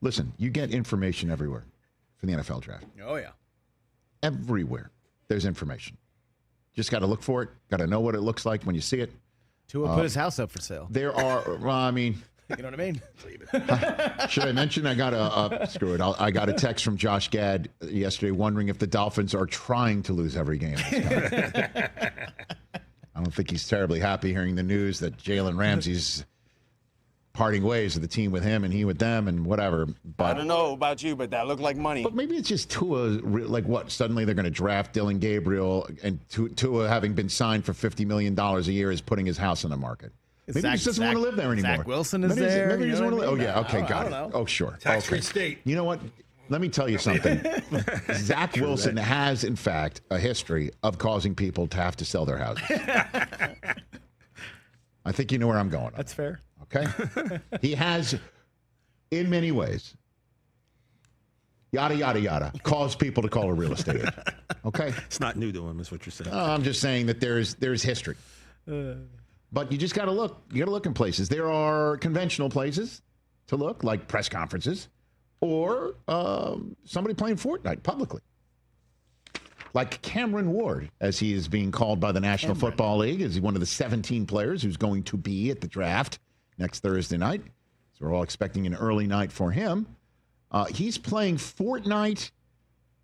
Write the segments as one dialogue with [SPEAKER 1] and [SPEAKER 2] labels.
[SPEAKER 1] Listen, you get information everywhere for the NFL draft.
[SPEAKER 2] Oh, yeah.
[SPEAKER 1] Everywhere there's information. Just got to look for it. Got to know what it looks like when you see it.
[SPEAKER 2] Tua put his house up for sale.
[SPEAKER 1] There are, well, I mean.
[SPEAKER 2] You know what I mean?
[SPEAKER 1] Should I mention I got screw it. I got a text from Josh Gad yesterday wondering if the Dolphins are trying to lose every game. I don't think he's terribly happy hearing the news that Jalen Ramsey's parting ways with the team with him and he with them and whatever. But
[SPEAKER 3] I don't know about you, but that looked like money.
[SPEAKER 1] But maybe it's just Tua, like what? Suddenly they're going to draft Dylan Gabriel, and Tua, having been signed for $50 million a year, is putting his house on the market. Maybe he just doesn't want to live there anymore.
[SPEAKER 2] Zach Wilson is there.
[SPEAKER 1] Maybe he doesn't want to live. Oh, yeah. Okay, got it.
[SPEAKER 2] Know.
[SPEAKER 1] Oh, sure.
[SPEAKER 4] Tax-free state.
[SPEAKER 1] You know what? Let me tell you something. Zach Wilson has, in fact, a history of causing people to have to sell their houses. I think you know where I'm going.
[SPEAKER 2] That's fair.
[SPEAKER 1] Okay? He has, in many ways, yada, yada, yada, caused people to call a real estate agent. Okay?
[SPEAKER 4] It's not new to him, is what you're saying.
[SPEAKER 1] I'm just saying that there's history. But you just got to look. You got to look in places. There are conventional places to look, like press conferences, or somebody playing Fortnite publicly. Like Cameron Ward, as he is being called by the National Football League, is one of the 17 players who's going to be at the draft next Thursday night. So we're all expecting an early night for him. He's playing Fortnite.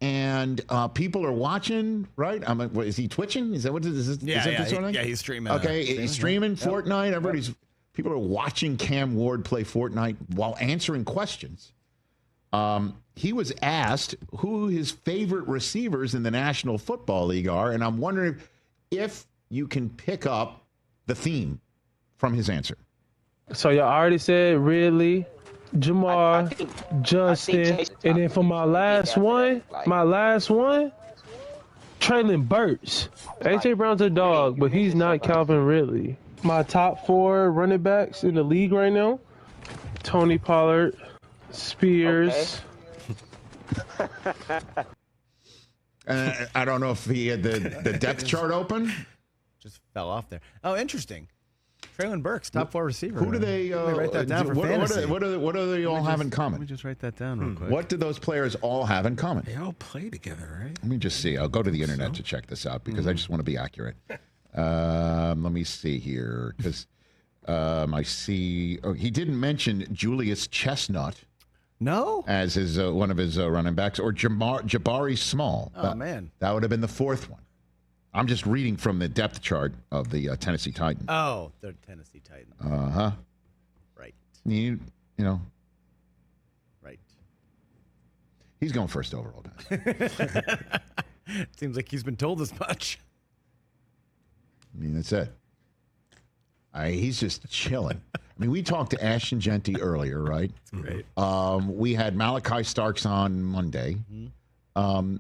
[SPEAKER 1] And people are watching, right? Is he twitching? Is that what is this?
[SPEAKER 2] Yeah,
[SPEAKER 1] is that this sort of thing?
[SPEAKER 2] Yeah, he's streaming.
[SPEAKER 1] Okay, he's streaming Fortnite. People are watching Cam Ward play Fortnite while answering questions. He was asked who his favorite receivers in the National Football League are, and I'm wondering if you can pick up the theme from his answer.
[SPEAKER 5] So y'all already said Ridley, Jamar, Justin, and then for my last one, Traylon Burks. AJ Brown's a dog, but he's not Calvin Ridley. My top 4 running backs in the league right now: Tony Pollard, Spears.
[SPEAKER 1] I don't know if he had the depth chart open.
[SPEAKER 2] Just fell off there. Oh, interesting. Traylon Burks, top 4 receiver.
[SPEAKER 1] Who do they
[SPEAKER 2] write that down for fantasy?
[SPEAKER 1] What do they all have in common?
[SPEAKER 2] Let me just write that down real quick.
[SPEAKER 1] What do those players all have in common?
[SPEAKER 4] They all play together, right?
[SPEAKER 1] Let me just see. I'll go to the internet to check this out because I just want to be accurate. Let me see here because I see he didn't mention Julius Chestnut.
[SPEAKER 2] No,
[SPEAKER 1] as his one of his running backs, or Jabari Small.
[SPEAKER 2] Man,
[SPEAKER 1] that would have been the 4th one. I'm just reading from the depth chart of the Tennessee Titans.
[SPEAKER 2] Oh, the Tennessee Titans. Right.
[SPEAKER 1] You know.
[SPEAKER 2] Right.
[SPEAKER 1] He's going first overall, guys.
[SPEAKER 2] Seems like he's been told as much.
[SPEAKER 1] I mean, that's it. He's just chilling. I mean, we talked to Ashton Genty earlier, right?
[SPEAKER 2] Great.
[SPEAKER 1] We had Malachi Starks on Monday. Mm-hmm.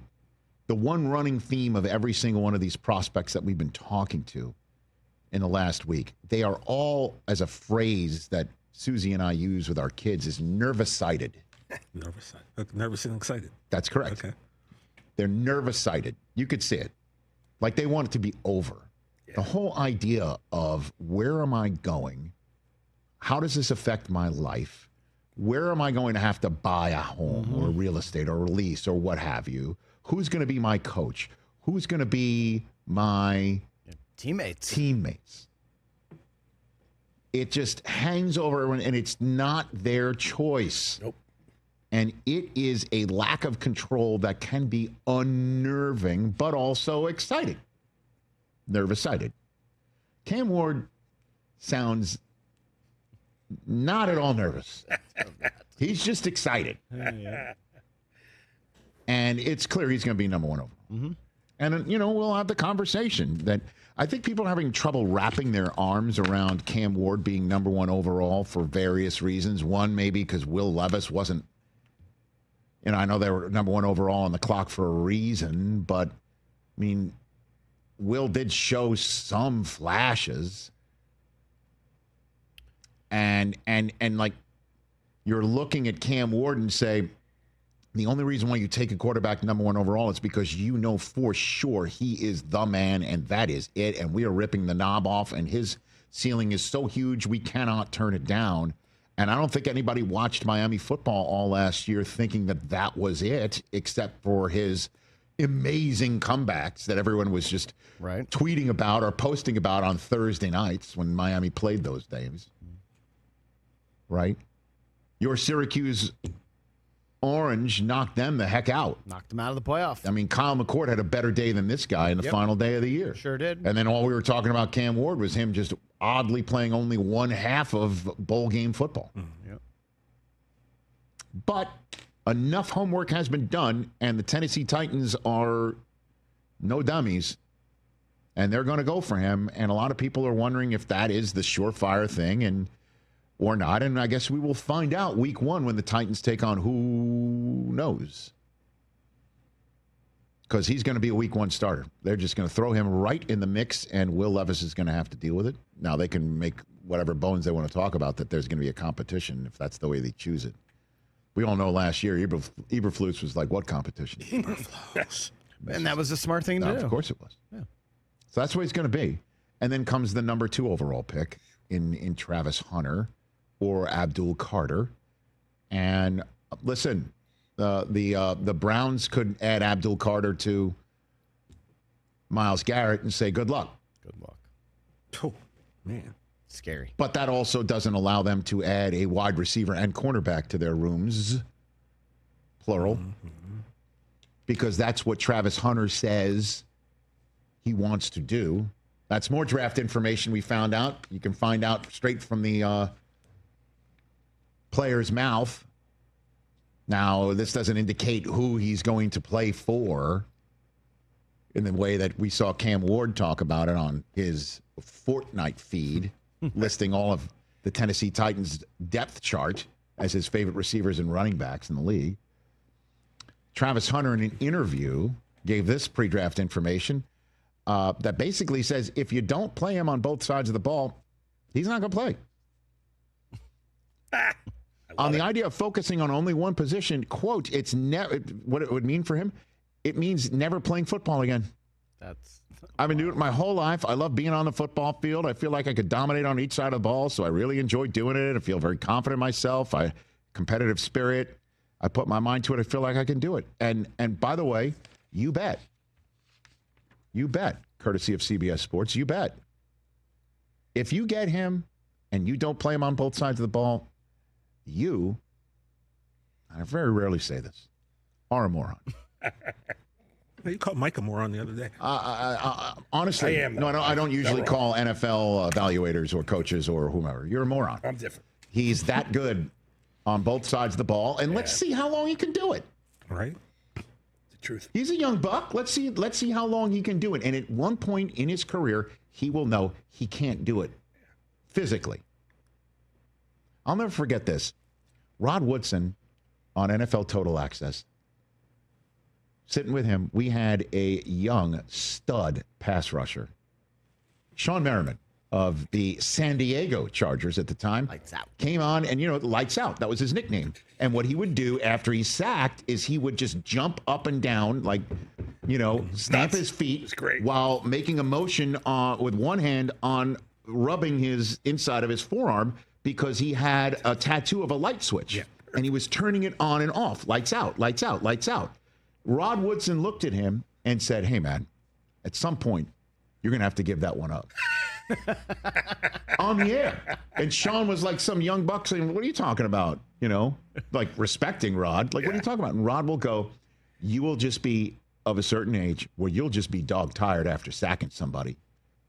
[SPEAKER 1] The one running theme of every single one of these prospects that we've been talking to in the last week, they are all, as a phrase that Susie and I use with our kids, is nervous-sighted.
[SPEAKER 4] Nervous and excited.
[SPEAKER 1] That's correct.
[SPEAKER 4] Okay.
[SPEAKER 1] They're nervous-sighted. You could see it. Like they want it to be over. Yeah. The whole idea of where am I going? How does this affect my life? Where am I going to have to buy a home or real estate or a lease or what have you? Who's going to be my coach? Who's going to be my teammates? It just hangs over everyone, and it's not their choice.
[SPEAKER 4] Nope.
[SPEAKER 1] And it is a lack of control that can be unnerving, but also exciting. Nervous-sighted. Cam Ward sounds not at all nervous. He's just excited.
[SPEAKER 2] Yeah.
[SPEAKER 1] And it's clear he's going to be number 1 overall. Mm-hmm. And, we'll have the conversation that I think people are having trouble wrapping their arms around Cam Ward being number 1 overall for various reasons. One, maybe because Will Levis wasn't, I know they were number 1 overall on the clock for a reason, but, I mean, Will did show some flashes. And like, you're looking at Cam Ward and say, the only reason why you take a quarterback number 1 overall is because you know for sure he is the man and that is it. And we are ripping the knob off and his ceiling is so huge we cannot turn it down. And I don't think anybody watched Miami football all last year thinking that that was it, except for his amazing comebacks that everyone was just tweeting about or posting about on Thursday nights when Miami played those games. Right? Your Syracuse Orange knocked them the heck out.
[SPEAKER 2] Knocked them out of the playoff.
[SPEAKER 1] I mean, Kyle McCord had a better day than this guy in the final day of the year.
[SPEAKER 2] Sure did.
[SPEAKER 1] And then all we were talking about Cam Ward was him just oddly playing only one half of bowl game football.
[SPEAKER 2] Yep.
[SPEAKER 1] But enough homework has been done, and the Tennessee Titans are no dummies, and they're going to go for him. And a lot of people are wondering if that is the surefire thing or not. And I guess we will find out week 1 when the Titans take on who knows. Because he's going to be a week 1 starter. They're just going to throw him right in the mix, and Will Levis is going to have to deal with it. Now, they can make whatever bones they want to talk about that there's going to be a competition if that's the way they choose it. We all know last year, Eberflus was like, what competition?
[SPEAKER 4] Yes.
[SPEAKER 2] And that was a smart thing to do.
[SPEAKER 1] Of course it was. Yeah. So that's what he's going to be. And then comes the number 2 overall pick in Travis Hunter or Abdul Carter. And listen, the Browns could add Abdul Carter to Myles Garrett and say, good luck.
[SPEAKER 2] Good luck.
[SPEAKER 4] Oh, man.
[SPEAKER 2] Scary.
[SPEAKER 1] But that also doesn't allow them to add a wide receiver and cornerback to their rooms, plural, because that's what Travis Hunter says he wants to do. That's more draft information we found out. You can find out straight from the player's mouth. Now, this doesn't indicate who he's going to play for in the way that we saw Cam Ward talk about it on his Fortnite feed, listing all of the Tennessee Titans depth chart as his favorite receivers and running backs in the league. Travis Hunter, in an interview, gave this pre-draft information that basically says if you don't play him on both sides of the ball, he's not going to play. On the idea of focusing on only one position, quote, it's never what it would mean for him. It means never playing football again. I've been doing it my whole life. I love being on the football field. I feel like I could dominate on each side of the ball, so I really enjoy doing it. I feel very confident in myself. Competitive spirit. I put my mind to it. I feel like I can do it. And by the way, you bet. You bet, courtesy of CBS Sports, you bet. If you get him and you don't play him on both sides of the ball, you, I very rarely say this, are a moron.
[SPEAKER 4] You called Mike a moron the other day.
[SPEAKER 1] Honestly,
[SPEAKER 4] I am.
[SPEAKER 1] No, I don't usually call NFL evaluators or coaches or whomever. You're a moron.
[SPEAKER 4] I'm different.
[SPEAKER 1] He's that good on both sides of the ball, and let's see how long he can do it.
[SPEAKER 4] Right? The truth.
[SPEAKER 1] He's a young buck. Let's see how long he can do it. And at one point in his career, he will know he can't do it physically. I'll never forget this. Rod Woodson on NFL Total Access. Sitting with him, we had a young stud pass rusher. Sean Merriman of the San Diego Chargers at the time.
[SPEAKER 2] Lights out.
[SPEAKER 1] Came on and, lights out. That was his nickname. And what he would do after he sacked is he would just jump up and down, like, stamp his feet while making a motion with one hand on rubbing his inside of his forearm because he had a tattoo of a light switch. Yeah. And he was turning it on and off. Lights out, lights out, lights out. Rod Woodson looked at him and said, hey, man, at some point, you're going to have to give that one up. On the air. And Sean was like some young buck saying, what are you talking about? Like respecting Rod. Like, what are you talking about? And Rod will go, you will just be of a certain age where you'll just be dog tired after sacking somebody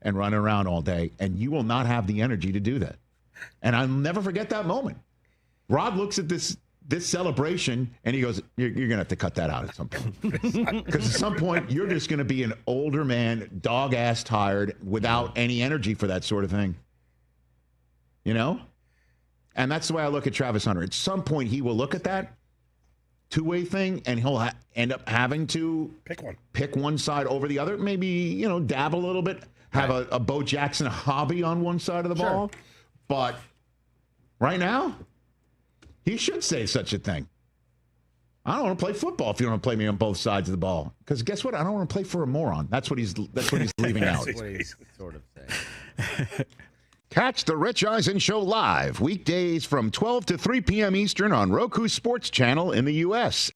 [SPEAKER 1] and running around all day, and you will not have the energy to do that. And I'll never forget that moment. Rod looks at this celebration, and he goes, you're going to have to cut that out at some point. Because at some point, you're just going to be an older man, dog-ass tired, without any energy for that sort of thing. And that's the way I look at Travis Hunter. At some point, he will look at that two-way thing, and he'll end up having to pick one side over the other. Maybe, dabble a little bit, have a Bo Jackson hobby on one side of the ball. But right now, he should say such a thing. I don't want to play football if you don't want to play me on both sides of the ball. Because guess what? I don't want to play for a moron. That's what he's leaving out.
[SPEAKER 2] That's what he's sort of saying.
[SPEAKER 1] Catch the Rich Eisen Show live weekdays from 12 to 3 p.m. Eastern on Roku Sports Channel in the U.S.